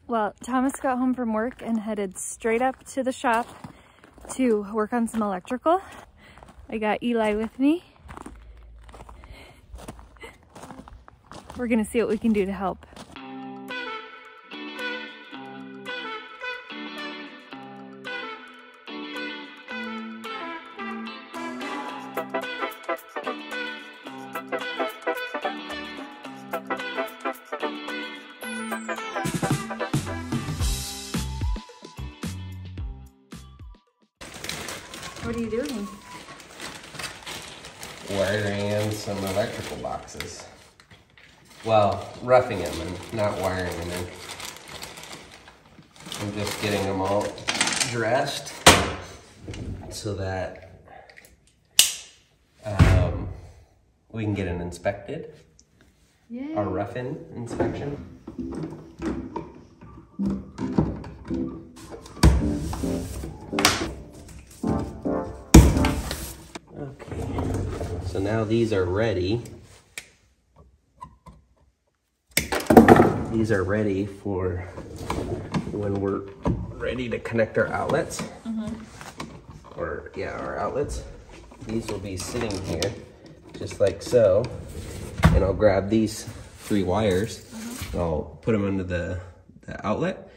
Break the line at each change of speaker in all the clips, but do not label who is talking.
Well, Thomas got home from work and headed straight up to the shop to work on some electrical. I got Eli with me. We're gonna see what we can do to help. What are you doing?
Wiring in some electrical boxes. Well, roughing them and not wiring them in. I'm just getting them all dressed so that we can get an inspected.
Yay.
A rough-in inspection. Okay, so now these are ready. These are ready for when we're ready to connect our outlets. Or yeah, our outlets. These will be sitting here just like so. And I'll grab these 3 wires. And I'll put them under the outlet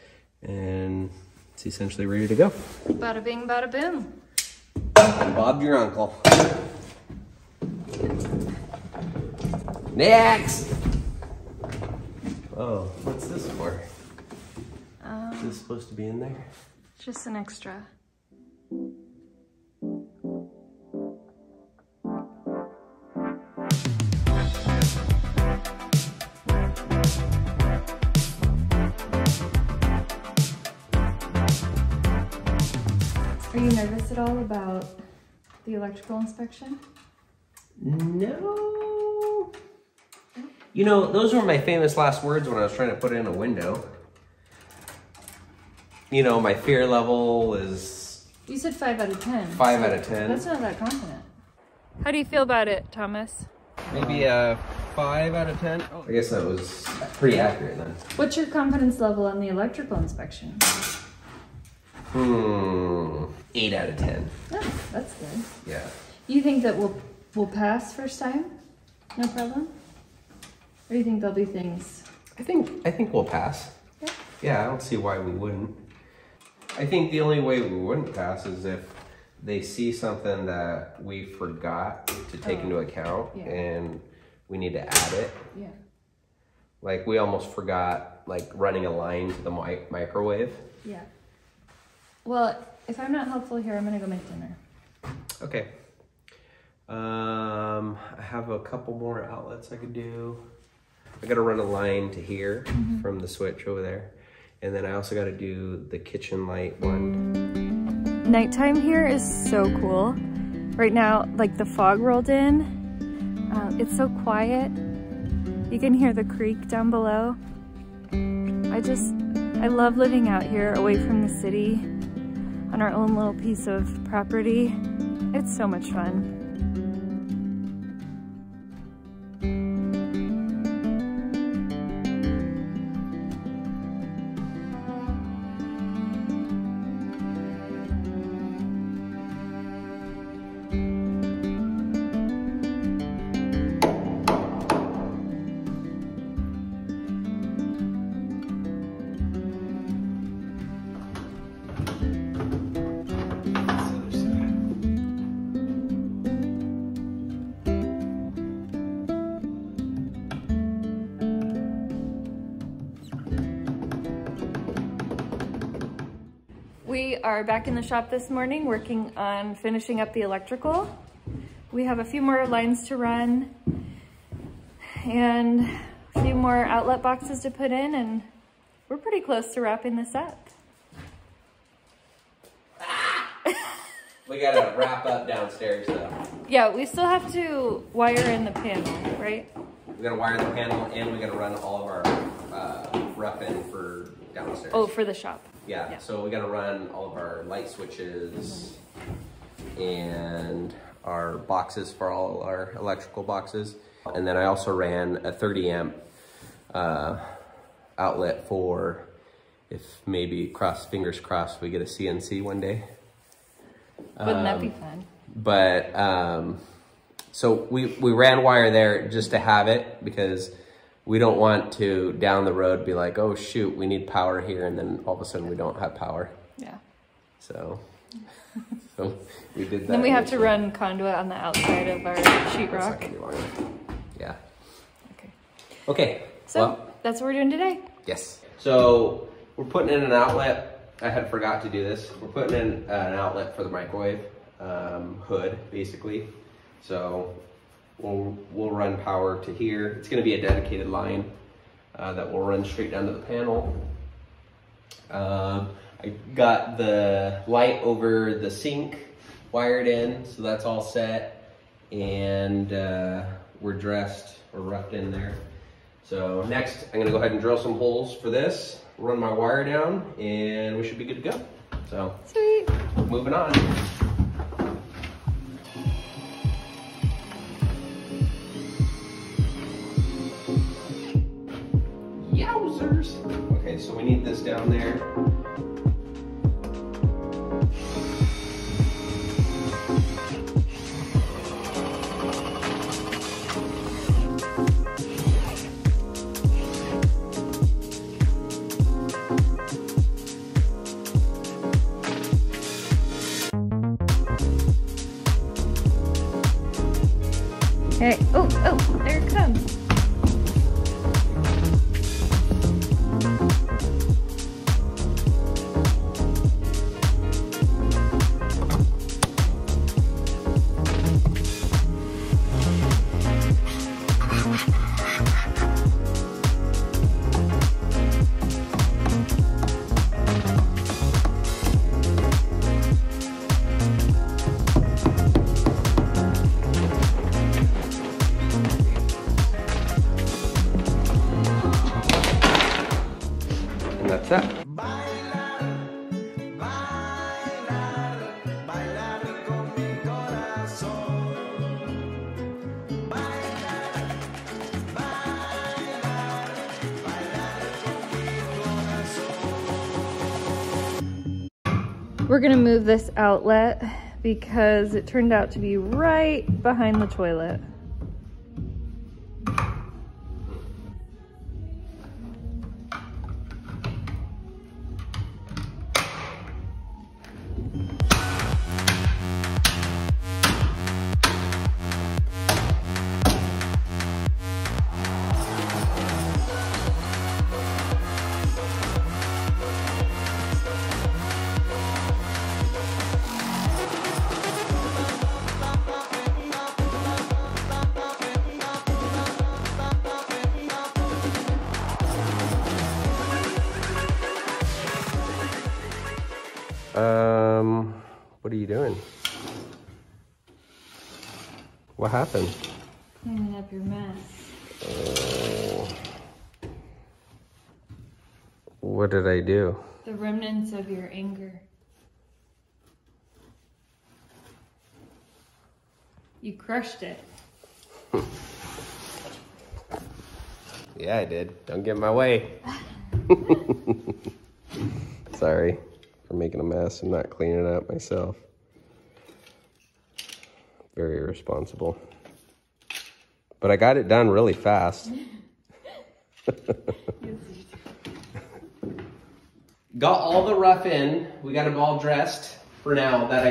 and it's essentially ready to go.
Bada bing, bada boom.
Bob your uncle. Next! Oh, what's this for? Is this supposed to be in there?
Just an extra. Are you nervous at all about the electrical inspection?
No. You know, those were my famous last words when I was trying to put in a window. You know, my fear level is...
You said 5 out of 10.
5 out of 10.
That's not that confident. How do you feel about it, Thomas?
Maybe a 5 out of 10. I guess that was pretty accurate then.
What's your confidence level on the electrical inspection?
8 out of 10.
Oh, that's good.
Yeah.
You think that we'll pass first time? No problem? Or do you think there'll be things?
I think we'll pass.
Yeah.
Yeah, I don't see why we wouldn't. I think the only way we wouldn't pass is if they see something that we forgot to take into account and we need to add it.
Yeah.
Like we almost forgot like running a line to the microwave.
Yeah. Well, if I'm not helpful here, I'm gonna go make dinner.
Okay. I have a couple more outlets I could do. I gotta run a line to here from the switch over there. And then I also gotta do the kitchen light one. Nighttime here is so cool. Right now, like the fog rolled in. It's so quiet. You can hear the creek down below. I love living out here away from the city on our own little piece of property. It's so much fun. We are back in the shop this morning working on finishing up the electrical. We have a few more lines to run and a few more outlet boxes to put in, and we're pretty close to wrapping this up. We gotta wrap up downstairs though.
Yeah, we still have to wire in the panel, right?
We gotta wire the panel and we gotta run all of our rough-in for downstairs.
Oh, for the shop.
Yeah, so we gotta run all of our light switches and our boxes for all our electrical boxes. And then I also ran a 30 amp outlet for if maybe fingers crossed, we get a CNC one day.
Wouldn't that be fun?
But, so we ran wire there just to have it, because we don't want to down the road be like, oh shoot, we need power here, and then all of a sudden we don't have power.
Yeah.
So we did that.
Then we have to run conduit on the outside of our sheetrock.
Yeah.
Okay.
Okay.
So
well,
that's what we're doing today.
Yes. So we're putting in an outlet. I had forgot to do this. We're putting in an outlet for the microwave hood, basically. So we'll run power to here. It's going to be a dedicated line that will run straight down to the panel. I got the light over the sink wired in, so that's all set, and we're dressed, we're roughed in there. So next, I'm gonna go ahead and drill some holes for this, run my wire down, and we should be good to go. So,
sweet.
Moving on. Yowzers! Okay, so we need this down there.
Okay. Oh, there it comes.
That's that.
We're gonna move this outlet because it turned out to be right behind the toilet.
What are you doing? What happened?
Cleaning up your mess.
Oh. What did I do?
The remnants of your anger. You crushed it.
Yeah, I did. Don't get in my way. Sorry for making a mess and not cleaning it up myself. Very irresponsible. But I got it done really fast. Got all the rough in. We got them all dressed for now that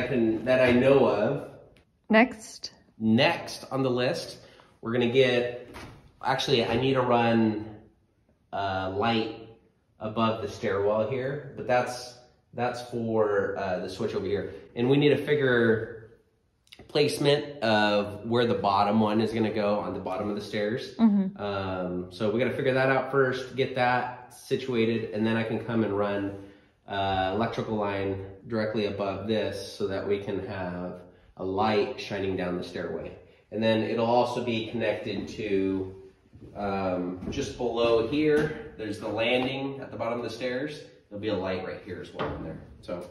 I know of.
Next
on the list, we're gonna get, actually I need to run light above the stairwell here, but that's for the switch over here. And we need to figure placement of where the bottom one is gonna go on the bottom of the stairs. Mm-hmm. So we gotta figure that out first, get that situated, and then I can come and run electrical line directly above this so that we can have a light shining down the stairway. And then it'll also be connected to just below here, there's the landing at the bottom of the stairs. There'll be a light right here as well in there. So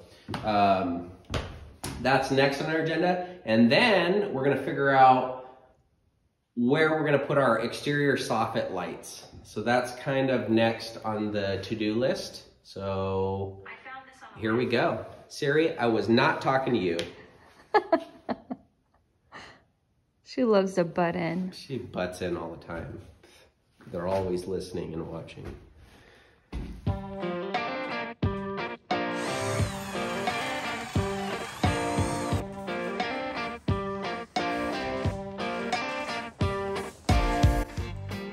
that's next on our agenda. And then we're gonna figure out where we're gonna put our exterior soffit lights. So that's kind of next on the to-do list. So here we go. Siri, I was not talking to you.
She loves to butt in.
She butts in all the time. They're always listening and watching.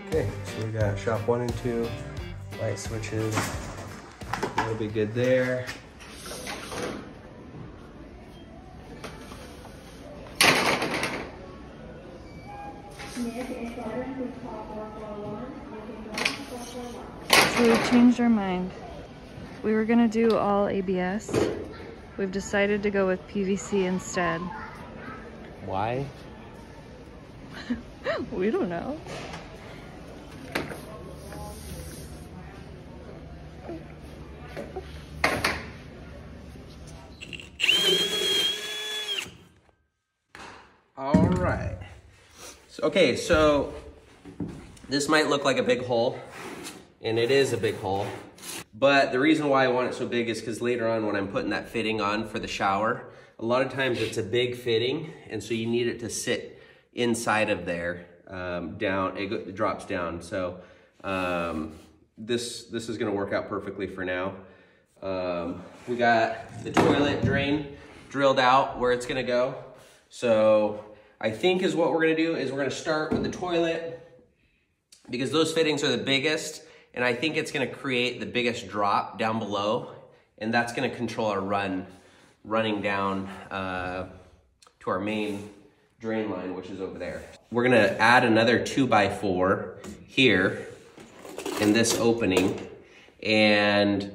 Okay, so we got shop 1 and 2, light switches. That'll be good there.
So we've changed our mind. We were gonna do all ABS. We've decided to go with PVC instead.
Why?
We don't know.
All right. Okay, so this might look like a big hole, and it is a big hole. But the reason why I want it so big is because later on when I'm putting that fitting on for the shower, a lot of times it's a big fitting, and so you need it to sit inside of there, down, it drops down. So this is gonna work out perfectly for now. We got the toilet drain drilled out where it's gonna go. So I think is what we're gonna do is we're gonna start with the toilet because those fittings are the biggest, and I think it's gonna create the biggest drop down below, and that's gonna control our running down to our main drain line, which is over there. We're gonna add another 2x4 here in this opening, and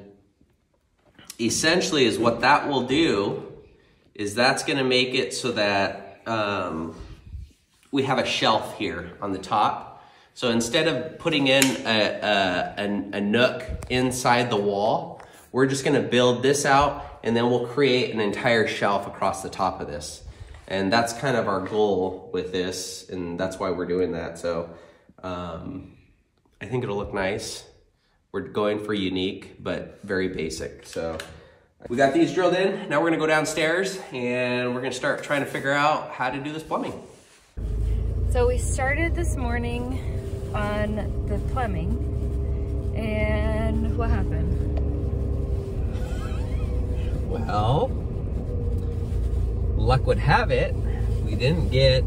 essentially is what that will do is that's gonna make it so that we have a shelf here on the top. So instead of putting in a nook inside the wall, we're just gonna build this out, and then we'll create an entire shelf across the top of this. And that's kind of our goal with this, and that's why we're doing that. So I think it'll look nice. We're going for unique, but very basic. So we got these drilled in. Now we're gonna go downstairs and we're gonna start trying to figure out how to do this plumbing.
So we started this morning on the plumbing, and what happened?
Well, luck would have it, we didn't get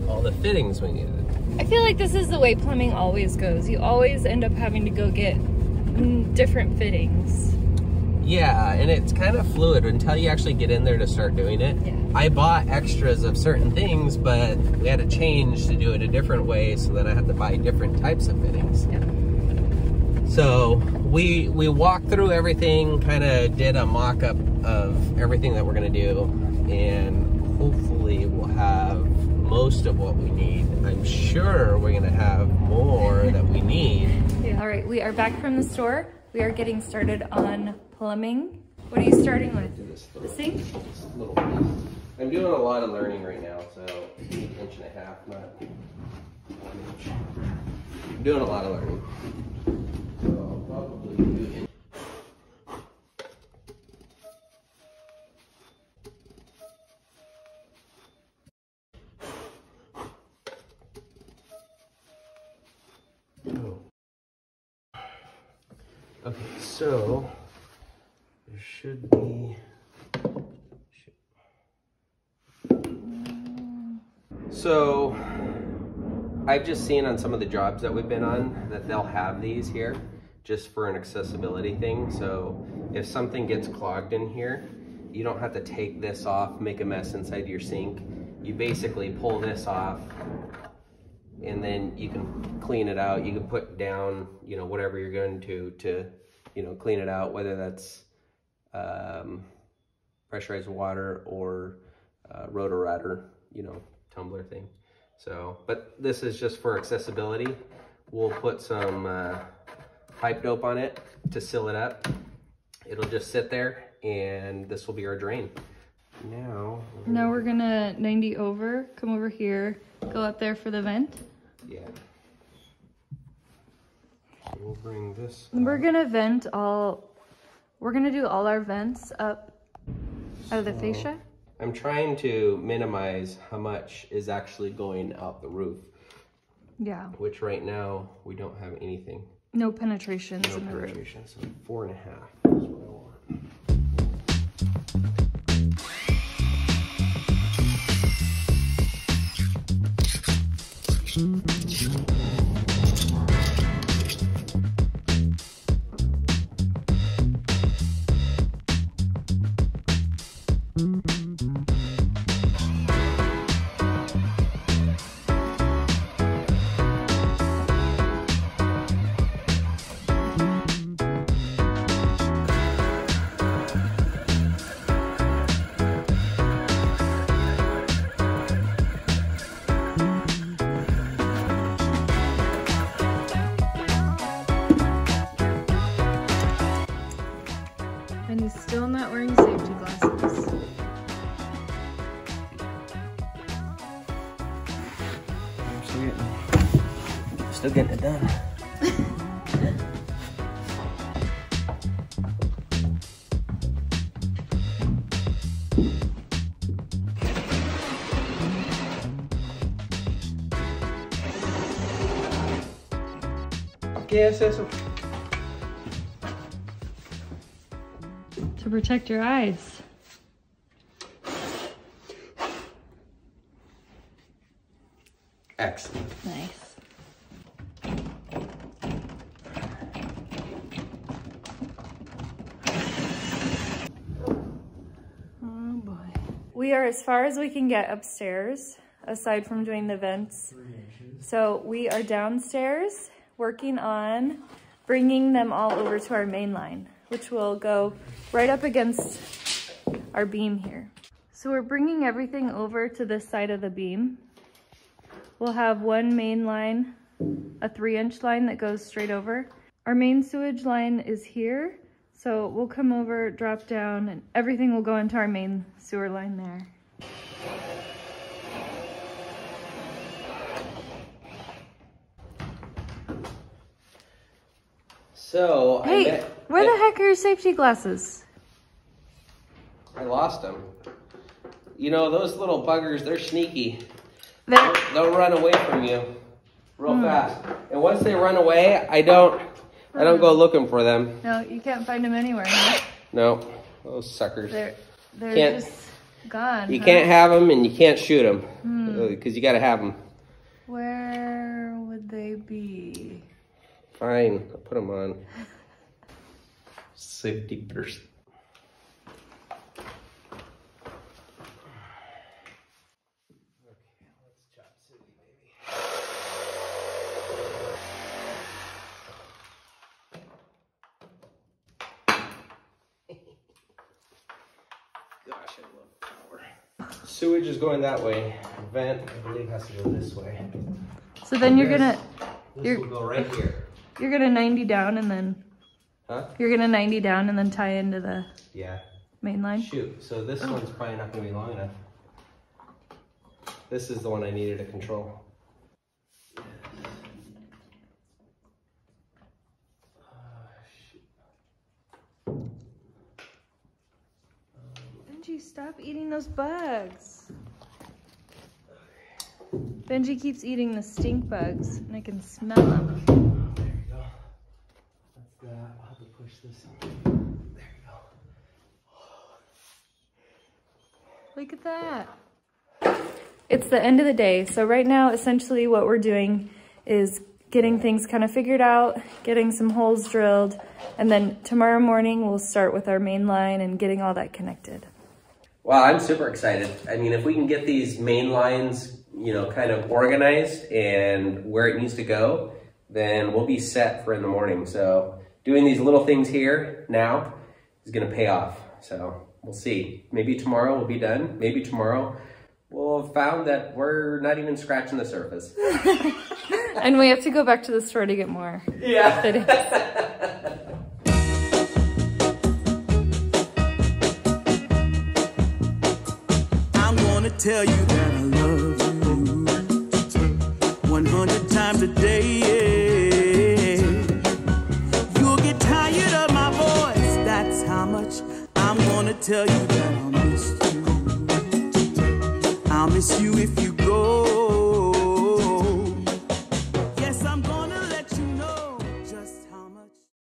all the fittings we needed.
I feel like this is the way plumbing always goes. You always end up having to go get different fittings.
Yeah, and it's kind of fluid until you actually get in there to start doing it.
Yeah.
I bought extras of certain things, but we had to change to do it a different way, so then I had to buy different types of fittings.
Yeah.
So we walked through everything, kind of did a mock-up of everything that we're gonna do, and hopefully we'll have most of what we need. I'm sure we're gonna have more that we need.
Yeah. All right, we are back from the store. We are getting started on plumbing. What are you starting with? The sink?
Little piece. I'm doing a lot of learning right now, so 1.5 inches, not 1 inch. I'm doing a lot of learning. So I'll probably do it. Okay, so there should be. So I've just seen on some of the jobs that we've been on that they'll have these here just for an accessibility thing. So if something gets clogged in here, you don't have to take this off, make a mess inside your sink. You basically pull this off, and then you can clean it out. You can put down, you know, whatever you're going to, you know, clean it out, whether that's pressurized water or rotor-ratter, you know, tumbler thing. So, but this is just for accessibility. We'll put some pipe dope on it to seal it up. It'll just sit there, and this will be our drain. Now
we're gonna 90 over, come over here, go up there for the vent.
Yeah. So we'll bring this
We're gonna vent all We're gonna do all our vents up out of the fascia.
I'm trying to minimize how much is actually going out the roof.
Yeah.
Which right now, we don't have anything.
No penetrations
No
in the roof.
penetration, so 4.5 is what I want.
And he's still not wearing safety glasses.
Still getting it done. Yes, eso.
To protect your eyes.
Excellent.
Nice. Oh boy. We are as far as we can get upstairs, aside from doing the vents. So we are downstairs working on bringing them all over to our main line, which will go right up against our beam here. So we're bringing everything over to this side of the beam. We'll have one main line, a 3-inch line that goes straight over. Our main sewage line is here, so we'll come over, drop down, and everything will go into our main sewer line there.
So,
Hey, where the heck are your safety glasses?
I lost them. You know, those little buggers, they're sneaky. They'll run away from you real fast. And once they run away, I don't go looking for them.
No, you can't find them anywhere, huh?
No, those suckers.
They're just gone.
You can't have them and you can't shoot them because you got to have them.
Where would they be?
Fine, I'll put them on. Safety burst. Gosh, I love power. Sewage is going that way. Vent, I believe, has to go this way.
So then you're
This will go right here.
You're gonna 90 down and then.
Huh?
You're gonna 90 down and then tie into the main line.
Shoot. So this one's probably not gonna be long enough. This is the one I needed to control.
Benji, stop eating those bugs. Benji keeps eating the stink bugs, and I can smell them.
There you go. That's that. I'll have to push this. There you go.
Look at that. It's the end of the day, so right now, essentially what we're doing is getting things kind of figured out, getting some holes drilled, and then tomorrow morning we'll start with our main line and getting all that connected.
Wow, I'm super excited. I mean, if we can get these main lines, you know, kind of organized and where it needs to go, then we'll be set for in the morning. So doing these little things here now is gonna pay off. So we'll see. Maybe tomorrow we'll be done. Maybe tomorrow we'll have found that we're not even scratching the surface.
And we have to go back to the store to get more.
Yeah.
I'm gonna tell you that I love you 100 times a day. You'll get tired of my voice, that's how how much I'm gonna tell you that I'll miss you. I'll miss you if you go.